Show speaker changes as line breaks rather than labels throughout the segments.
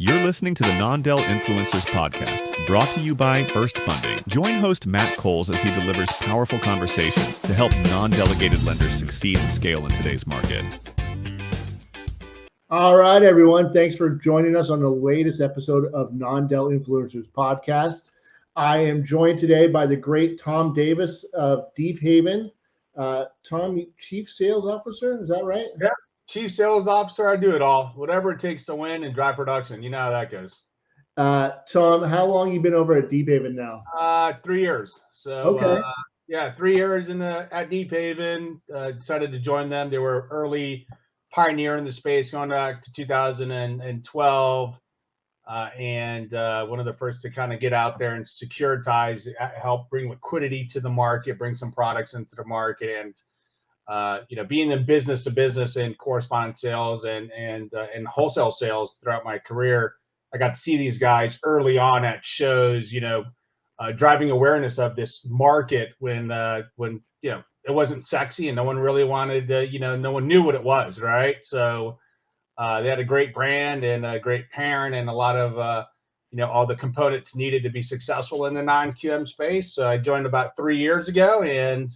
You're listening to the Non-Del Influencers podcast, brought to you by FirstFunding. Join host Matt Coles as he delivers powerful conversations to help non-delegated lenders succeed and scale in today's market.
All right, everyone. Thanks for joining us on the latest episode of Non-Del Influencers podcast. I am joined today by the great Tom Davis of Deephaven. Tom, Chief Sales Officer, is that right?
Yeah. Chief Sales Officer, I do it all. Whatever it takes to win and drive production. You know how that goes.
Tom, how long you been over at Deephaven now?
3 years. So,
okay.
3 years at Deephaven. Decided to join them. They were early pioneer in the space going back to 2012. And one of the first to kind of get out there and securitize, help bring liquidity to the market, bring some products into the market, and being in business to business and correspondent sales and wholesale sales throughout my career, I got to see these guys early on at shows, driving awareness of this market when it wasn't sexy and no one really wanted no one knew what it was, right? So they had a great brand and a great parent and a lot of all the components needed to be successful in the non-QM space. So I joined about 3 years ago, and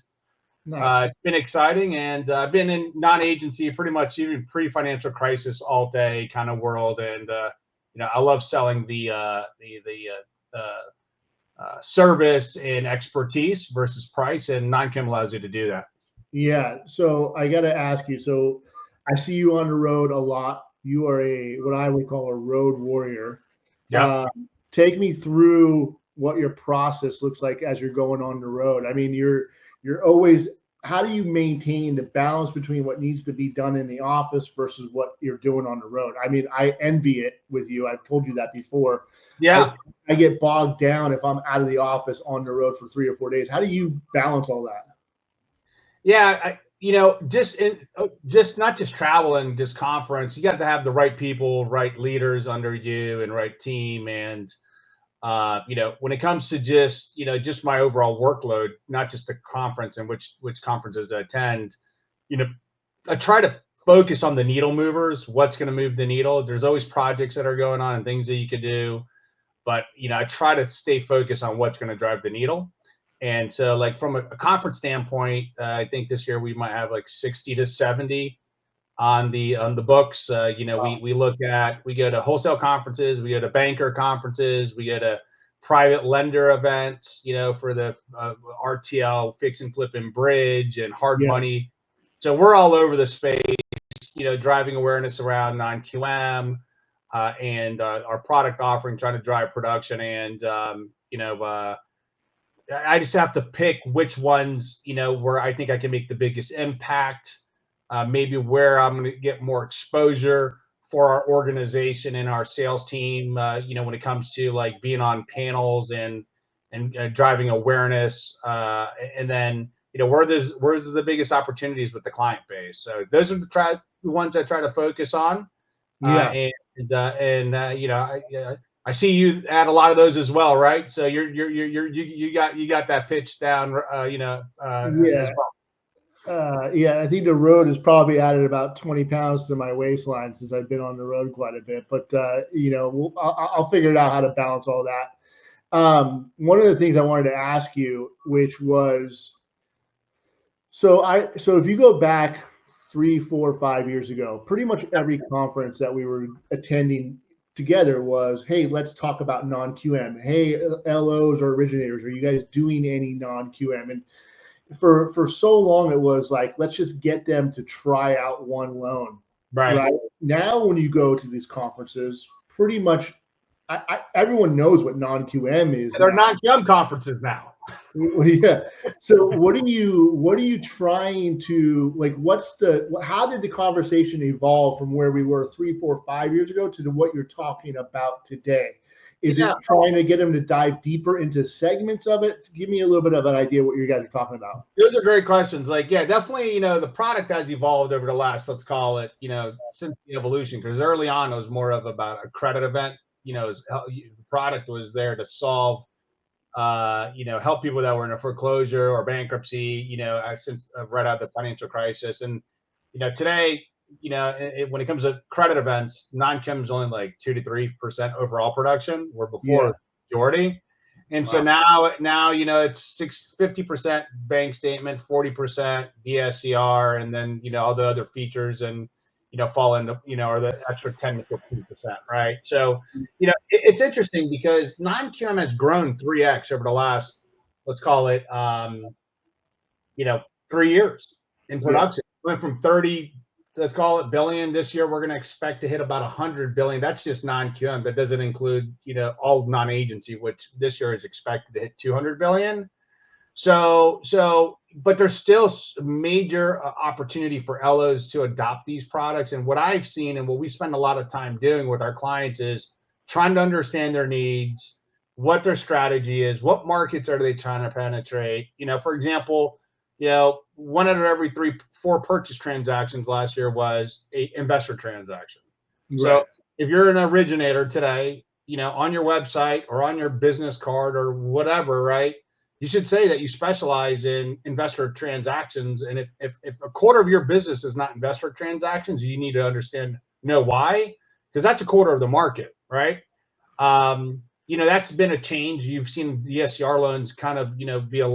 nice.
It's been exciting, and I've been in non-agency pretty much even pre-financial crisis all day kind of world, and I love selling the service and expertise versus price, and non-QM allows you to do that.
Yeah. So I got to ask you. So I see you on the road a lot. You are what I would call a road warrior.
Yeah.
Take me through what your process looks like as you're going on the road. I mean, you're always, how do you maintain the balance between what needs to be done in the office versus what you're doing on the road? I mean, I envy it with you. I've told you that before.
Yeah.
I get bogged down if I'm out of the office on the road for 3 or 4 days. How do you balance all that?
Yeah. Just not just travel and just conference, you got to have the right people, right leaders under you, and right team. And when it comes to just my overall workload, not just the conference and which conferences to attend, I try to focus on the needle movers, what's going to move the needle. There's always projects that are going on and things that you could do, but I try to stay focused on what's going to drive the needle. And so, like, from a conference standpoint, I think this year we might have like 60 to 70 on the books.
Wow.
We go to wholesale conferences, we go to banker conferences, we go to private lender events, for the RTL, fix and flip and bridge, and hard money. So we're all over the space, driving awareness around non-QM and our product offering, trying to drive production. And I just have to pick which ones, where I think I can make the biggest impact, maybe where I'm going to get more exposure for our organization and our sales team, when it comes to like being on panels and driving awareness, and then, where's the biggest opportunities with the client base. So those are the ones I try to focus on. I see you add a lot of those as well, right? So you got that pitch down, as well.
I think the road has probably added about 20 pounds to my waistline since I've been on the road quite a bit. But I'll figure it out how to balance all that. One of the things I wanted to ask you, which was, so if you go back 3, 4, 5 years ago, pretty much every conference that we were attending together was, hey, let's talk about non-QM. Hey, LOs or originators, are you guys doing any non-QM? And for so long, it was like, let's just get them to try out one loan. Right. Now, when you go to these conferences, pretty much everyone knows what non-QM is.
They're non-QM conferences now.
Yeah. So what are you trying to, like, how did the conversation evolve from where we were 3, 4, 5 years ago to what you're talking about today? Is it trying to get them to dive deeper into segments of it? Give me a little bit of an idea what you guys are talking about.
Those are great questions. Like, yeah, definitely, the product has evolved over the last, let's call it, since the evolution, because early on it was more of about a credit event. The product was there to solve, help people that were in a foreclosure or bankruptcy, since right out of the financial crisis. And, today, when it comes to credit events, non-QM is only like 2 to 3% overall production, where before majority. And so now, it's 50% bank statement, 40% DSCR, and then, all the other features and, fall into, or the extra 10 to 15%, right? So, it's interesting because non-QM has grown 3x over the last, let's call it, 3 years in production. Went from 30, let's call it billion. This year, we're going to expect to hit about 100 billion. That's just non-QM. That doesn't include, all non-agency, which this year is expected to hit 200 billion. But there's still major opportunity for LOs to adopt these products. And what I've seen and what we spend a lot of time doing with our clients is trying to understand their needs, what their strategy is, what markets are they trying to penetrate. For example, 1 out of every 4 purchase transactions last year was a investor transaction. Right. So if you're an originator today, on your website or on your business card or whatever, right, you should say that you specialize in investor transactions. And if a quarter of your business is not investor transactions, you need to know why, because that's a quarter of the market, right? That's been a change. You've seen the SCR loans kind of, be a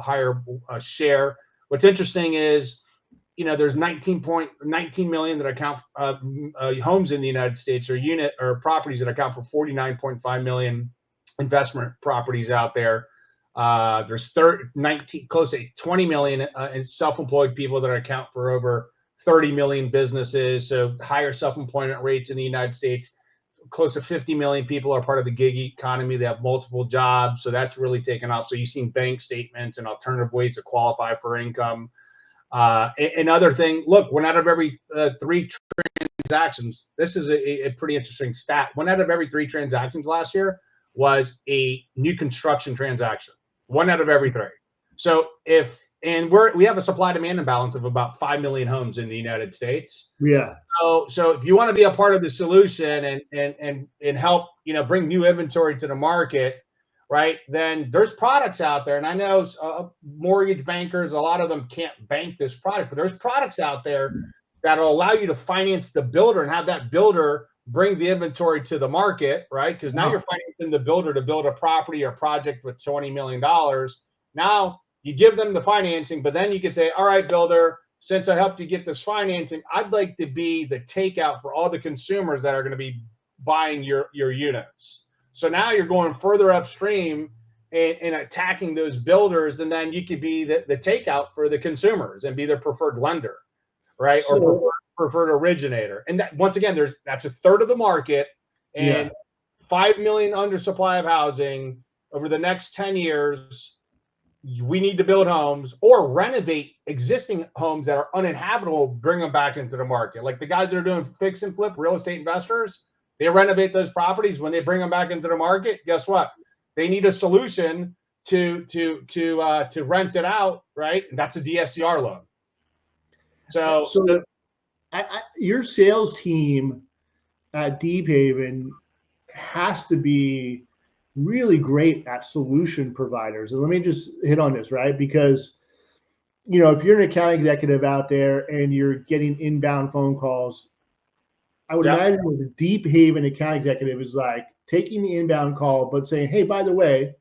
higher share. What's interesting is, there's 19 million that account homes in the United States or properties that account for 49.5 million investment properties out there. There's close to 20 million in self-employed people that account for over 30 million businesses. So higher self-employment rates in the United States. Close to 50 million people are part of the gig economy. They have multiple jobs. So that's really taken off. So you've seen bank statements and alternative ways to qualify for income. Another thing, look, 1 out of every 3 transactions, this is a pretty interesting stat. 1 out of every 3 transactions last year was a new construction transaction. 1 out of every 3. So we have a supply demand imbalance of about 5 million homes in the United States.
Yeah.
So if you want to be a part of the solution and help, bring new inventory to the market, right, then there's products out there. And I know mortgage bankers, a lot of them can't bank this product, but there's products out there that'll allow you to finance the builder and have that builder bring the inventory to the market, right? Because now you're financing the builder to build a property or project with $20 million. Now you give them the financing, but then you can say, all right, builder, since I helped you get this financing, I'd like to be the takeout for all the consumers that are going to be buying your units. So now you're going further upstream and attacking those builders, and then you could be the takeout for the consumers and be their preferred lender, right? Or preferred originator. And that, once again, that's a third of the market, and 5 million undersupply of housing over the next 10 years. We need to build homes or renovate existing homes that are uninhabitable, bring them back into the market. Like the guys that are doing fix and flip, real estate investors, they renovate those properties. When they bring them back into the market, guess what? They need a solution to rent it out, right? And that's a DSCR loan. So
your sales team at Deephaven has to be really great at solution providers. And let me just hit on this, right? Because, if you're an account executive out there and you're getting inbound phone calls, I would imagine what the Deephaven account executive is like taking the inbound call, but saying, hey, by the way,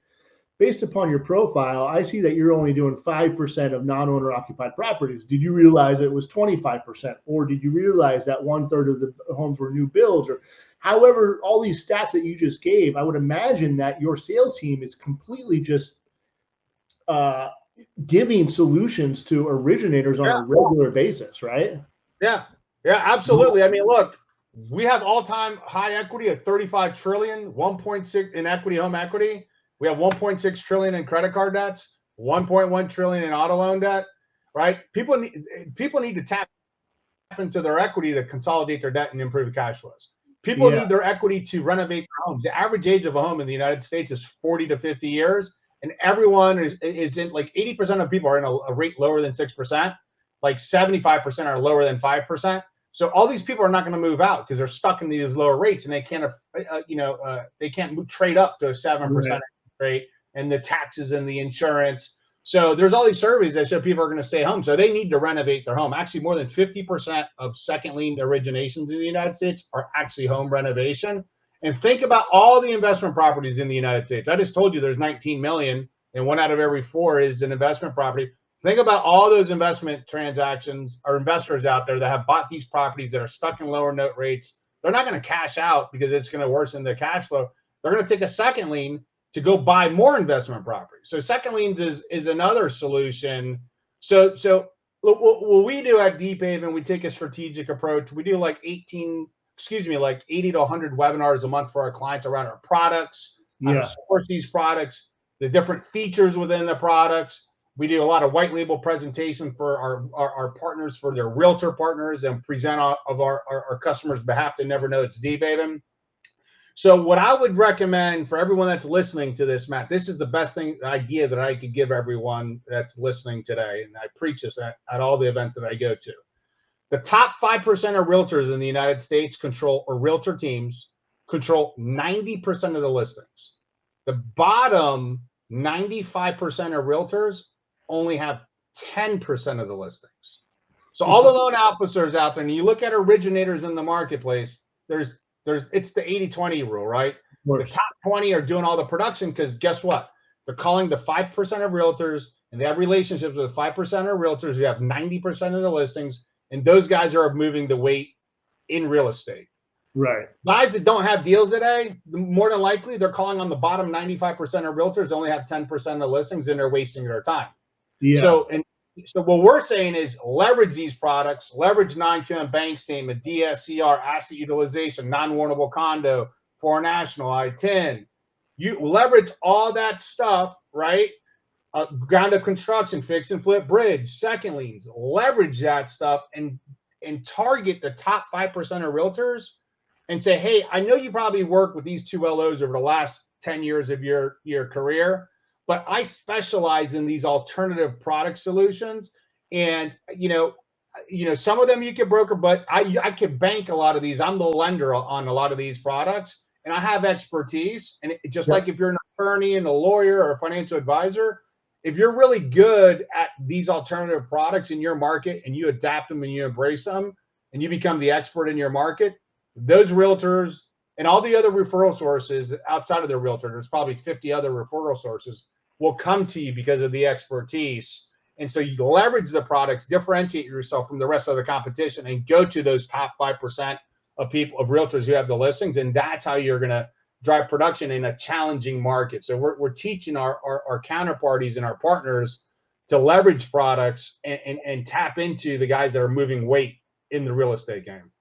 based upon your profile, I see that you're only doing 5% of non-owner occupied properties. Did you realize it was 25%? Or did you realize that 1/3 of the homes were new builds? Or however, all these stats that you just gave, I would imagine that your sales team is completely just giving solutions to originators on a regular basis, right?
Yeah, absolutely. I mean, look, we have all-time high equity at 35 trillion, 1.6 in equity, home equity. We have 1.6 trillion in credit card debts, 1.1 trillion in auto loan debt, right? People need to tap into their equity to consolidate their debt and improve the cash flows. People need their equity to renovate their homes. The average age of a home in the United States is 40 to 50 years, and everyone is in, like 80% of people are in a rate lower than 6%, like 75% are lower than 5%. So all these people are not going to move out because they're stuck in these lower rates, and they can't, they can't trade up to a 7% rate, and the taxes and the insurance. So there's all these surveys that show people are going to stay home. So they need to renovate their home. Actually, more than 50% of second lien originations in the United States are actually home renovation. And think about all the investment properties in the United States. I just told you there's 19 million, and 1 out of every 4 is an investment property. Think about all those investment transactions or investors out there that have bought these properties that are stuck in lower note rates. They're not going to cash out because it's going to worsen their cash flow. They're going to take a second lien to go buy more investment properties. So second liens is another solution. So what we do at Deephaven, we take a strategic approach. We do like 80 to 100 webinars a month for our clients around our products, how to source these products, the different features within the products. We do a lot of white label presentation for our partners, for their realtor partners, and present of our customers' behalf to never know it's Deephaven. So what I would recommend for everyone that's listening to this, Matt, this is the best idea that I could give everyone that's listening today. And I preach this at all the events that I go to. The top 5% of realtors in the United States or realtor teams control 90% of the listings. The bottom 95% of realtors only have 10% of the listings. So all the loan officers out there, and you look at originators in the marketplace, it's the 80-20 rule, right? The top 20 are doing all the production because guess what? They're calling the 5% of realtors, and they have relationships with 5% of realtors who have 90% of the listings, and those guys are moving the weight in real estate.
Right.
Guys that don't have deals today, more than likely, they're calling on the bottom 95% of realtors, only have 10% of the listings, and they're wasting their time.
Yeah.
So what we're saying is leverage these products, leverage non-QM bank statement, DSCR, asset utilization, non-warrantable condo, foreign national, I-10. You leverage all that stuff, right? Ground up construction, fix and flip bridge, second liens, leverage that stuff and target the top 5% of realtors and say, hey, I know you probably worked with these two LOs over the last 10 years of your career, but I specialize in these alternative product solutions. And, some of them you can broker, but I could bank a lot of these. I'm the lender on a lot of these products, and I have expertise. And just like if you're an attorney and a lawyer or a financial advisor, if you're really good at these alternative products in your market and you adapt them and you embrace them and you become the expert in your market, those realtors and all the other referral sources outside of their realtor, there's probably 50 other referral sources, will come to you because of the expertise. And so you leverage the products, differentiate yourself from the rest of the competition, and go to those top 5% of realtors who have the listings. And that's how you're going to drive production in a challenging market. So we're teaching our counterparties and our partners to leverage products and tap into the guys that are moving weight in the real estate game.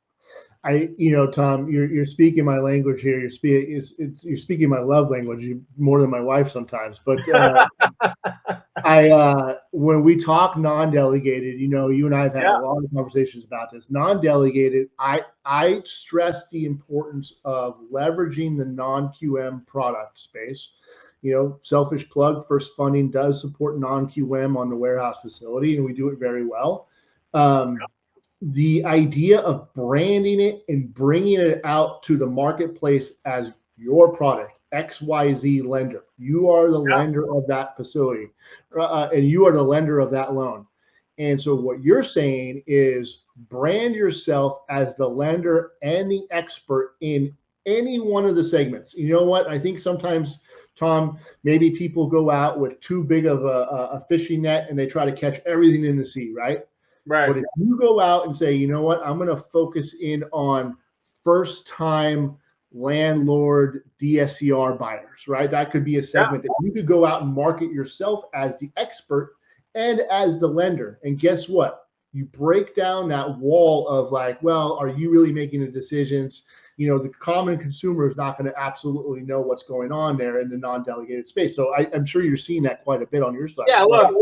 Tom, you're speaking my language here. You're speaking my love language more than my wife sometimes. But when we talk non-delegated, you and I have had a lot of conversations about this. Non-delegated, I stress the importance of leveraging the non-QM product space. Selfish plug, FirstFunding does support non-QM on the warehouse facility, and we do it very well. The idea of branding it and bringing it out to the marketplace as your product, XYZ lender. You are the lender of that facility, and you are the lender of that loan. And so what you're saying is brand yourself as the lender and the expert in any one of the segments. You know what? I think sometimes, Tom, maybe people go out with too big of a fishing net and they try to catch everything in the sea, right?
Right.
But if you go out and say, you know what, I'm going to focus in on first-time landlord DSCR buyers, right? That could be a segment that you could go out and market yourself as the expert and as the lender. And guess what? You break down that wall of like, well, are you really making the decisions? The common consumer is not going to absolutely know what's going on there in the non-delegated space. So I'm sure you're seeing that quite a bit on your side.
Yeah, look,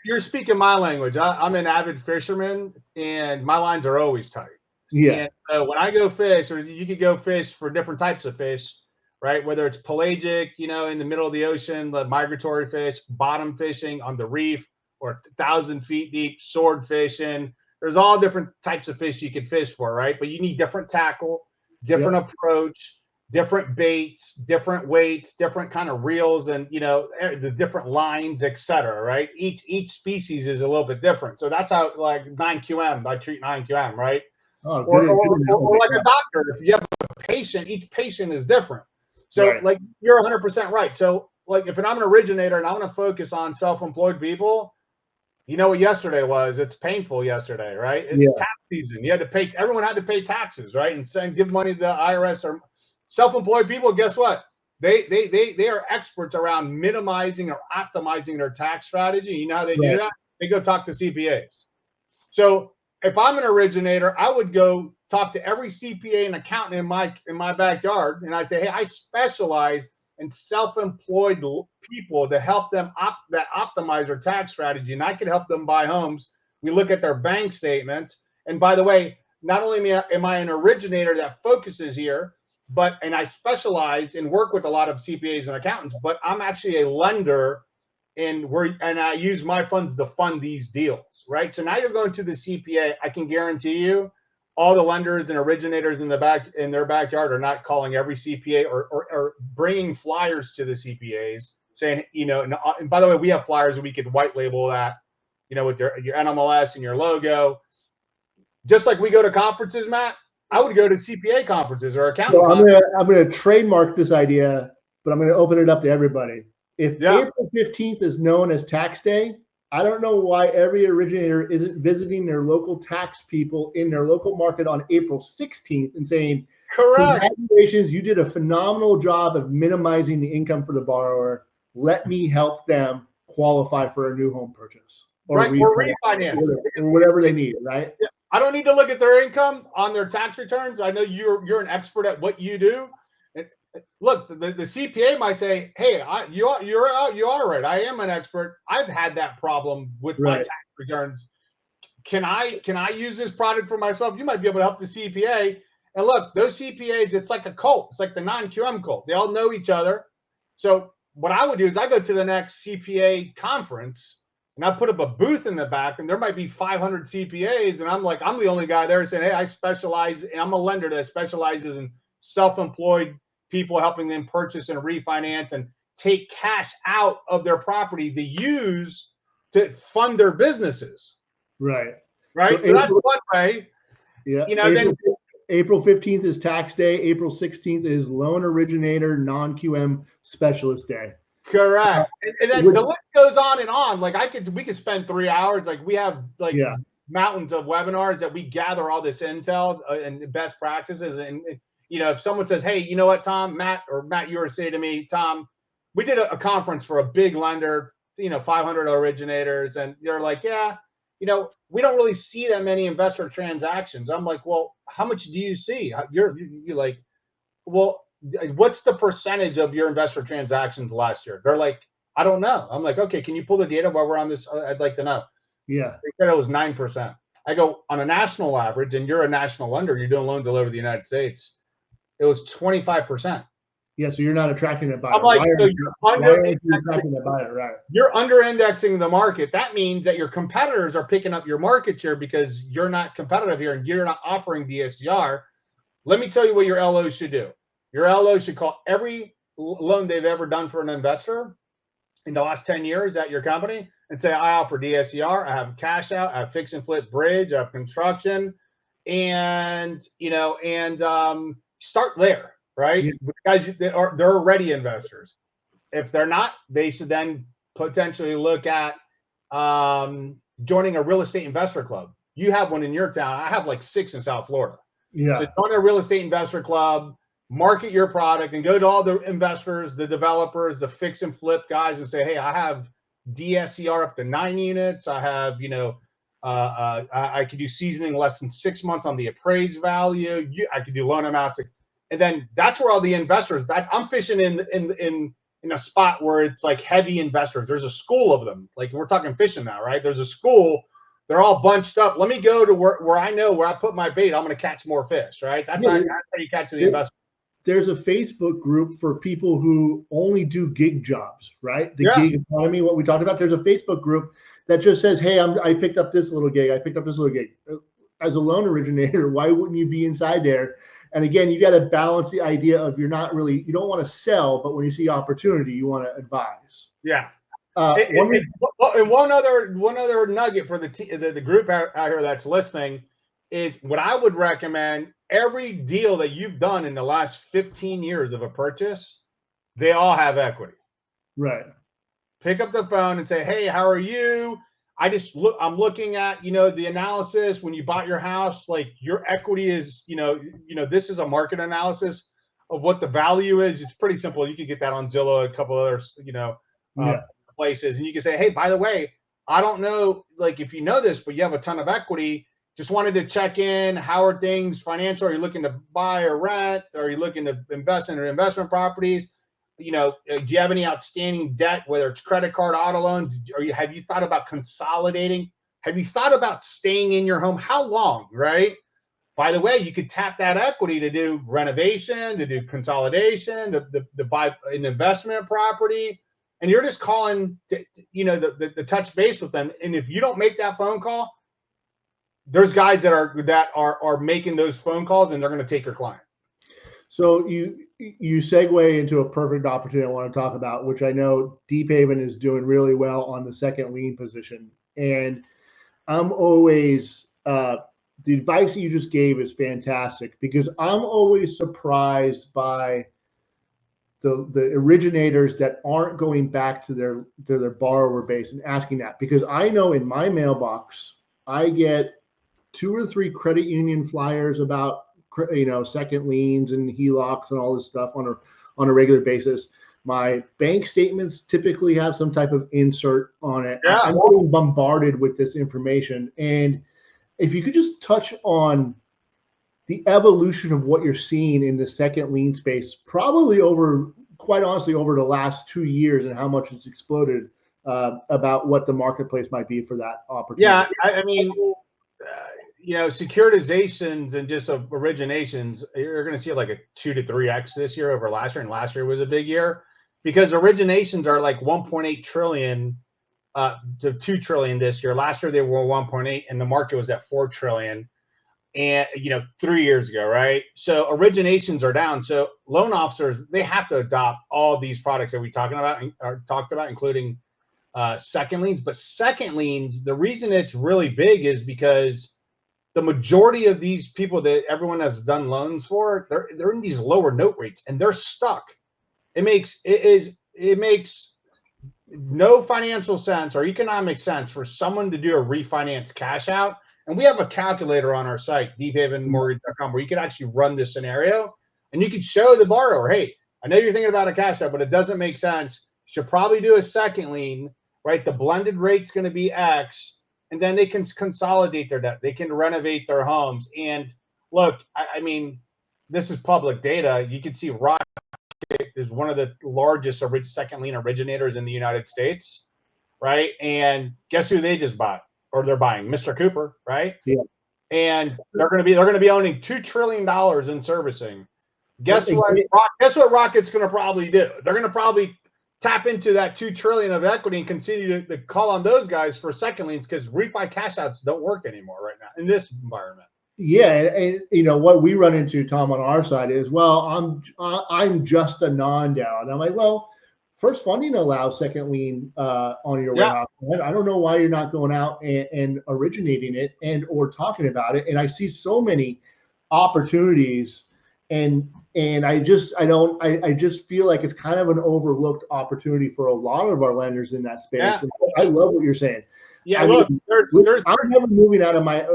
you're speaking my language. I'm an avid fisherman, and my lines are always tight.
Yeah.
And when I go fish, or you could go fish for different types of fish, right? Whether it's pelagic, in the middle of the ocean, the migratory fish, bottom fishing on the reef, or 1,000 feet deep, sword fishing. There's all different types of fish you can fish for, right? But you need different tackle, different approach, different baits, different weights, different kind of reels, and the different lines, etc. Right? Each species is a little bit different. So that's how, like, non-QM, I treat non-QM, right?
Oh,
Or
good.
like a doctor, if you have a patient, each patient is different. So
Right.
like, you're 100% right. So like, if I'm an originator and I want to focus on self-employed people, you know what yesterday was? It's painful yesterday, right? It's tax season. You had to pay. Everyone had to pay taxes, right? And give money to the IRS. Or self-employed people, guess what? They are experts around minimizing or optimizing their tax strategy. You know how they do that? They go talk to CPAs. So if I'm an originator, I would go talk to every CPA and accountant in my backyard, and I say, hey, I specialize in self-employed people to help them optimize their tax strategy, and I can help them buy homes. We look at their bank statements, and by the way, not only am I an originator that focuses here, and I specialize and work with a lot of CPAs and accountants, but I'm actually a lender, and I use my funds to fund these deals, right? So now you're going to the CPA. I can guarantee you, all the lenders and originators in their backyard are not calling every CPA or bringing flyers to the CPAs saying, and by the way, we have flyers that we could white label that, with your NMLS and your logo. Just like we go to conferences, Matt, I would go to CPA conferences or accounting conferences.
I'm gonna trademark this idea, but I'm gonna open it up to everybody. If April 15th is known as tax day, I don't know why every originator isn't visiting their local tax people in their local market on April 16th and saying,
correct,
congratulations, you did a phenomenal job of minimizing the income for the borrower. Let me help them qualify for a new home purchase or
refinance
or whatever they need, right?
Yeah. I don't need to look at their income on their tax returns. I know you're an expert at what you do. Look, the CPA might say, hey, you are right. I am an expert. I've had that problem with my tax returns. Can I use this product for myself? You might be able to help the CPA. And look, those CPAs, it's like a cult. It's like the non-QM cult. They all know each other. So what I would do is I go to the next CPA conference and I put up a booth in the back, and there might be 500 CPAs. And I'm the only guy there saying, hey, I specialize, and I'm a lender that specializes in self-employed people, helping them purchase and refinance and take cash out of their property to use to fund their businesses.
Right.
So that's one way.
Yeah. April 15th is tax day. April 16th is loan originator non-QM specialist day.
Correct. And then the list goes on and on. Like we could spend 3 hours. Like we have mountains of webinars that we gather all this intel and best practices. And if someone says, hey, you know what, Tom, Matt, you were saying to me, Tom, we did a conference for a big lender, 500 originators. And they're like, yeah, we don't really see that many investor transactions. I'm like, well, how much do you see? You're like, well, what's the percentage of your investor transactions last year? They're like, I don't know. I'm like, okay, can you pull the data while we're on this? I'd like to know.
Yeah.
They said it was 9%. I go, on a national average, and you're a national lender, you're doing loans all over the United States, it was 25%.
Yeah, so you're not attracting a buyer.
I'm like, so you're under-indexing the market. That means that your competitors are picking up your market share because you're not competitive here and you're not offering DSCR. Let me tell you what your LO should do. Your LO should call every loan they've ever done for an investor in the last 10 years at your company and say, I offer DSCR, I have cash out, I have fix and flip bridge, I have construction, and start there, right?
Yeah.
Guys, they're already investors. If they're not, they should then potentially look at joining a real estate investor club. You have one in your town. I have like 6 in South Florida.
Yeah.
So join a real estate investor club, market your product, and go to all the investors, the developers, the fix and flip guys, and say, hey, I have DSCR up to 9 units. I have, I could do seasoning less than 6 months on the appraised value. I could do loan amounts, and then that's where all the investors. I'm fishing in a spot where it's like heavy investors. There's a school of them. Like we're talking fishing now, right? There's a school. They're all bunched up. Let me go to where I know where I put my bait, I'm going to catch more fish, right? That's how you catch the investor.
There's a Facebook group for people who only do gig jobs, right? The gig economy, what we talked about. There's a Facebook group that just says, hey, I picked up this little gig. I picked up this little gig. As a loan originator, why wouldn't you be inside there And again, you got to balance the idea of you don't want to sell, but when you see opportunity, you want to advise.
Yeah. And one other nugget for the group out here that's listening is what I would recommend. Every deal that you've done in the last 15 years of a purchase, they all have equity.
Right.
Pick up the phone and say, hey, how are you? I'm looking at, the analysis when you bought your house, like your equity is, this is a market analysis of what the value is. It's pretty simple. You could get that on Zillow, a couple others, places. And you can say, hey, by the way, I don't know, like if you know this, but you have a ton of equity. Just wanted to check in. How are things financial? Are you looking to buy or rent? Are you looking to invest in investment properties? Do you have any outstanding debt, whether it's credit card, auto loans? Have you thought about consolidating? Have you thought about staying in your home? How long, right? By the way, you could tap that equity to do renovation, to do consolidation, to buy an investment property. And you're just calling the touch base with them. And if you don't make that phone call, there's guys that are making those phone calls, and they're going to take your client.
So you segue into a perfect opportunity I want to talk about, which I know Deephaven is doing really well on the second lien position. And I'm always the advice that you just gave is fantastic, because I'm always surprised by the originators that aren't going back to their borrower base and asking that. Because I know in my mailbox I get 2 or 3 credit union flyers about second liens and HELOCs and all this stuff on a regular basis. My bank statements typically have some type of insert on it.
Yeah.
I'm getting bombarded with this information. And if you could just touch on the evolution of what you're seeing in the second lien space, probably quite honestly over the last 2 years, and how much it's exploded, about what the marketplace might be for that opportunity.
Yeah, I mean, securitizations and just originations, you're going to see like a 2 to 3x this year over last year, and last year was a big year because originations are like 1.8 trillion to 2 trillion this year. Last year they were 1.8, and the market was at 4 trillion, and 3 years ago, right? So originations are down. So loan officers, they have to adopt all these products that we talked about, including second liens. But second liens, the reason it's really big is because the majority of these people that everyone has done loans for, they're in these lower note rates, and they're stuck. It makes no financial sense or economic sense for someone to do a refinance cash out. And we have a calculator on our site, deephavenmortgage.com, where you can actually run this scenario, and you can show the borrower, hey, I know you're thinking about a cash out, but it doesn't make sense. You should probably do a second lien, right? The blended rate's going to be X. And then they can consolidate their debt. They can renovate their homes. And look, I mean, this is public data. You can see Rocket is one of the largest second lien originators in the United States, right? And guess who they just bought, or they're buying? Mr. Cooper, right?
Yeah.
And they're going to be owning $2 trillion in servicing. Guess what Rocket's going to probably do? They're going to probably tap into that 2 trillion of equity and continue to call on those guys for second liens, because refi cash outs don't work anymore right now in this environment.
Yeah, and what we run into, Tom, on our side is, well, I'm just a non-DAO, and I'm like, well, FirstFunding allows second lien on your warehouse. I don't know why you're not going out and originating it or talking about it. And I see so many opportunities, and I just feel like it's kind of an overlooked opportunity for a lot of our lenders in that space.
Yeah.
And I love what you're saying.
Yeah, look,
I'm never moving out of my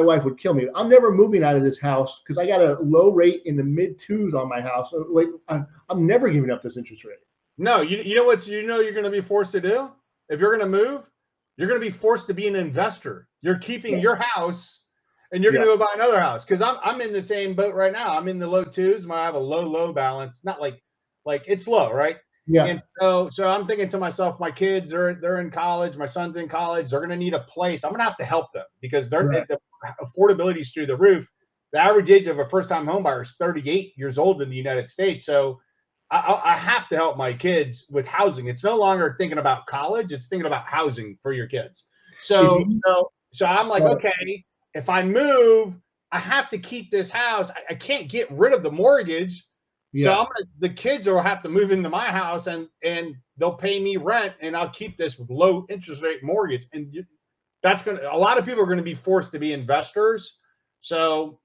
wife would kill me. I'm never moving out of this house because I got a low rate in the mid-2s on my house. Like I'm never giving up this interest rate.
No, you know what you're going to be forced to do? If you're going to move, you're going to be forced to be an investor. You're keeping your house, and you're going to go buy another house. Because I'm in the same boat right now. I'm in the low 2s. I have a low balance. Not like it's low, right?
Yeah.
And so I'm thinking to myself, my kids they're in college. My son's in college. They're going to need a place. I'm going to have to help them because the affordability is through the roof. The average age of a first-time home buyer is 38 years old in the United States. So I have to help my kids with housing. It's no longer thinking about college. It's thinking about housing for your kids. So I'm like, okay, if I move, I have to keep this house. I can't get rid of the mortgage.
Yeah.
So the kids will have to move into my house and they'll pay me rent, and I'll keep this with low interest rate mortgage. And that's a lot of people are going to be forced to be investors. So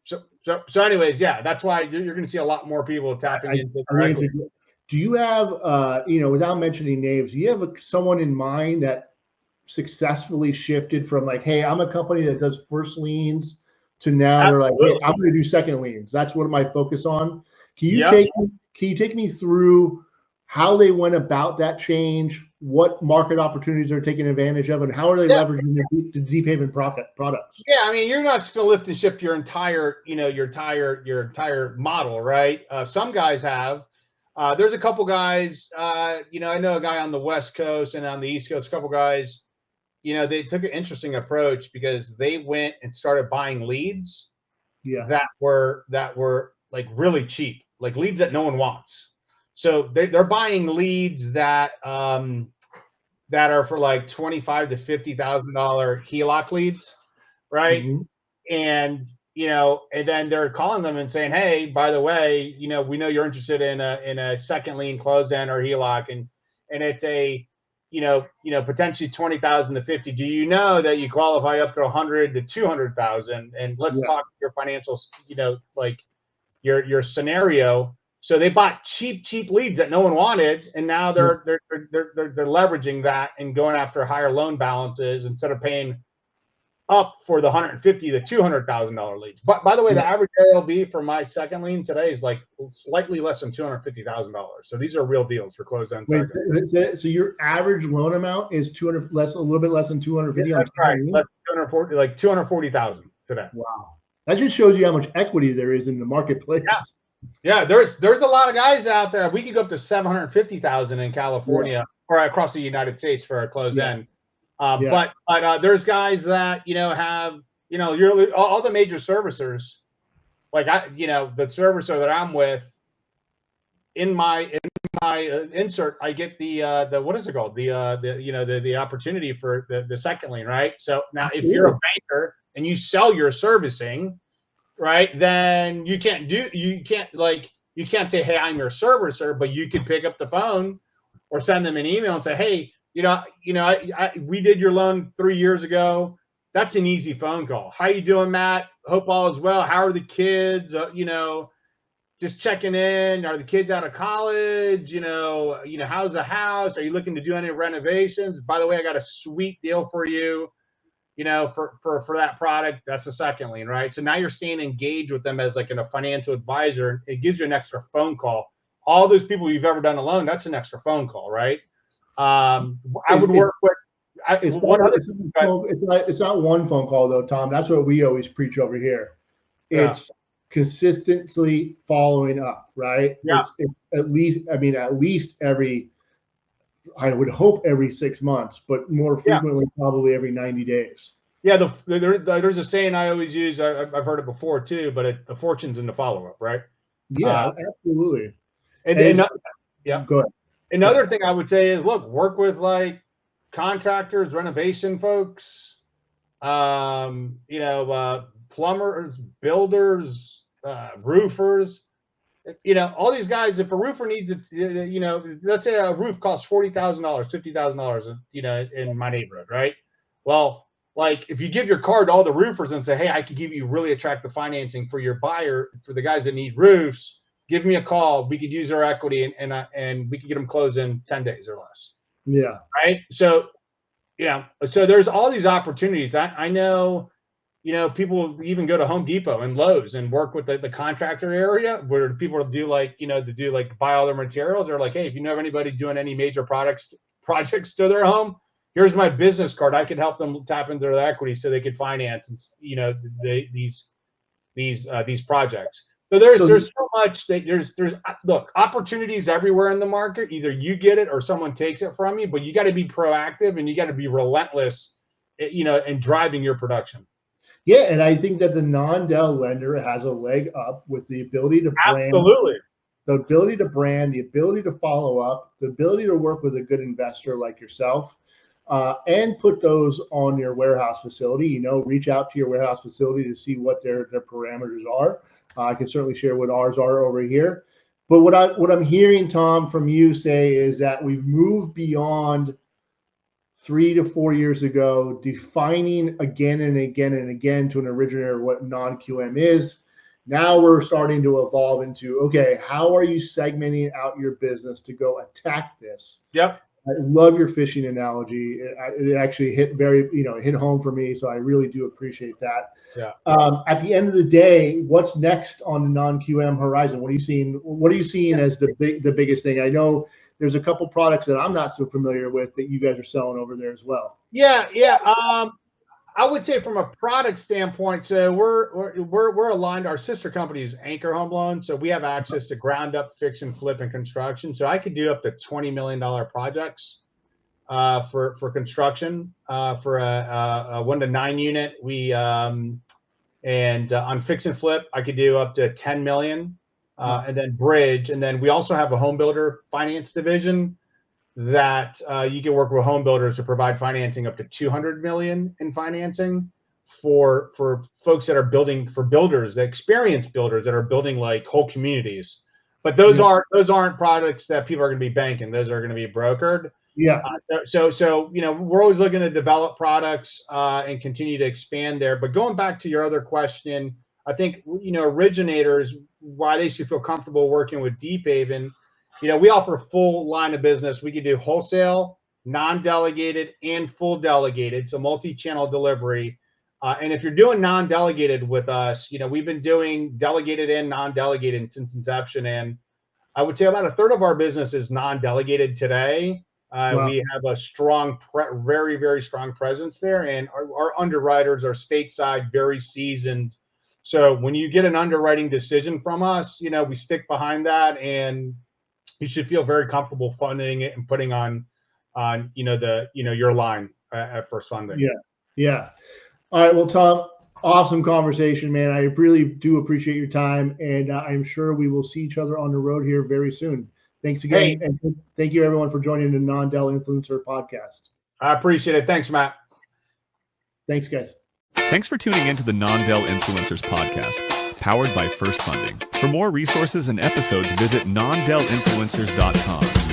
anyways, yeah, that's why you're going to see a lot more people tapping into equity.
Do you have, without mentioning names, do you have someone in mind that successfully shifted from like, hey, I'm a company that does first liens to now they're like, hey, I'm going to do second liens. That's what my focus on. Can you take me through how they went about that change, what market opportunities they're taking advantage of, and how are they leveraging the Deephaven products?
Yeah, I mean, you're not just going to lift and shift your entire model, right? Some guys have. There's a couple guys, I know a guy on the West Coast and on the East Coast, a couple guys, they took an interesting approach because they went and started buying leads that were like really cheap, like leads that no one wants. So they're buying leads that are for like $25,000 to $50,000 HELOC leads, right? Mm-hmm. And and then they're calling them and saying, hey, by the way, we know you're interested in a second lien closed end or HELOC, and it's a potentially 20,000 to 50. Do you know that you qualify up to 100 to 200,000? And let's talk your financials, like your scenario. So they bought cheap leads that no one wanted, and now they're leveraging that and going after higher loan balances instead of paying up for the $150,000 to $200,000 leads. But by the way, the average ALB for my second lien today is like slightly less than $250,000. So these are real deals for closed end.
So your average loan amount is a little bit less than 250.
That's right. Less than 240, like 240,000 today.
Wow, that just shows you how much equity there is in the marketplace.
Yeah, there's a lot of guys out there. We could go up to 750,000 in California or across the United States for a closed end. But there's guys that have all the major servicers, like the servicer that I'm with, in my insert, I get the what is it called, the opportunity for the second lien, right? So now if you're a banker and you sell your servicing, right, then you can't say, hey, I'm your servicer, but you could pick up the phone or send them an email and say, hey, we did your loan 3 years ago. That's an easy phone call. How you doing, Matt? Hope all is well. How are the kids? Just checking in. Are the kids out of college? How's the house? Are you looking to do any renovations? By the way, I got a sweet deal for you, for that product. That's a second lien, right? So now you're staying engaged with them as like a financial advisor. It gives you an extra phone call. All those people you've ever done a loan, that's an extra phone call, right? I would work with.
It's not one phone call though, Tom. That's what we always preach over here. It's consistently following up, right?
Yeah.
It's at least every, I would hope every 6 months, but more frequently probably every 90 days.
Yeah, there's a saying I always use. I've heard it before too, but the fortune's in the follow up, right?
Yeah, absolutely.
Go ahead. Another thing I would say is, look, work with like contractors, renovation folks, plumbers, builders, roofers, all these guys. If a roofer needs it, let's say a roof costs $40,000, $50,000, in my neighborhood, right? Well, like if you give your card to all the roofers and say, hey, I could give you really attractive financing for your buyer, for the guys that need roofs, give me a call. We could use our equity and we could get them closed in 10 days or less.
Yeah.
Right. So, so there's all these opportunities. I know, people even go to Home Depot and Lowe's and work with the contractor area where people do buy all their materials. They're like, hey, if you know of anybody doing any major projects to their home, here's my business card. I could help them tap into their equity so they could finance these projects. So there's so much that there's opportunities everywhere in the market. Either you get it or someone takes it from you, but you got to be proactive and you got to be relentless, in driving your production.
Yeah, and I think that the non-del lender has a leg up with the ability to brand.
Absolutely.
The ability to brand, the ability to follow up, the ability to work with a good investor like yourself. and put those on your warehouse facility. Reach out to your warehouse facility to see what their parameters are. I can certainly share what ours are over here. But what I'm hearing, Tom, from you say is that we've moved beyond 3 to 4 years ago, defining again and again and again to an originator what non-QM is. Now we're starting to evolve into, okay, how are you segmenting out your business to go attack this?
Yep.
I love your fishing analogy. It actually hit hit home for me. So I really do appreciate that.
Yeah.
At the end of the day, what's next on the non-QM horizon? What are you seeing as the biggest thing? I know there's a couple products that I'm not so familiar with that you guys are selling over there as well.
Yeah. I would say from a product standpoint, so we're aligned. Our sister company is Anchor Home Loans, so we have access to ground up, fix and flip, and construction. So I could do up to $20 million projects for construction for a 1 to 9 unit. And on fix and flip, I could do up to 10 million, and then bridge. And then we also have a home builder finance division that you can work with home builders to provide financing up to 200 million in financing for folks that are building, for builders, the experienced builders that are building like whole communities. But those aren't products that people are going to be banking. Those are going to be brokered.
Yeah.
So we're always looking to develop products and continue to expand there. But going back to your other question, I think originators, why they should feel comfortable working with Deephaven. We offer full line of business. We can do wholesale, non-delegated, and full delegated, so multi-channel delivery. And if you're doing non-delegated with us, we've been doing delegated and non-delegated since inception. And I would say about a third of our business is non-delegated today. Wow. We have a strong, very, very strong presence there. And our underwriters are stateside, very seasoned. So when you get an underwriting decision from us, we stick behind that, and you should feel very comfortable funding it and putting on your line at FirstFunding.
Yeah. All right. Well, Tom, awesome conversation, man. I really do appreciate your time, and I'm sure we will see each other on the road here very soon. Thanks again, and thank you everyone for joining the Non-Del Influencer podcast.
I appreciate it. Thanks, Matt.
Thanks, guys.
Thanks for tuning into the Non-Del Influencers podcast, powered by FirstFunding. For more resources and episodes, visit nondelinfluencers.com.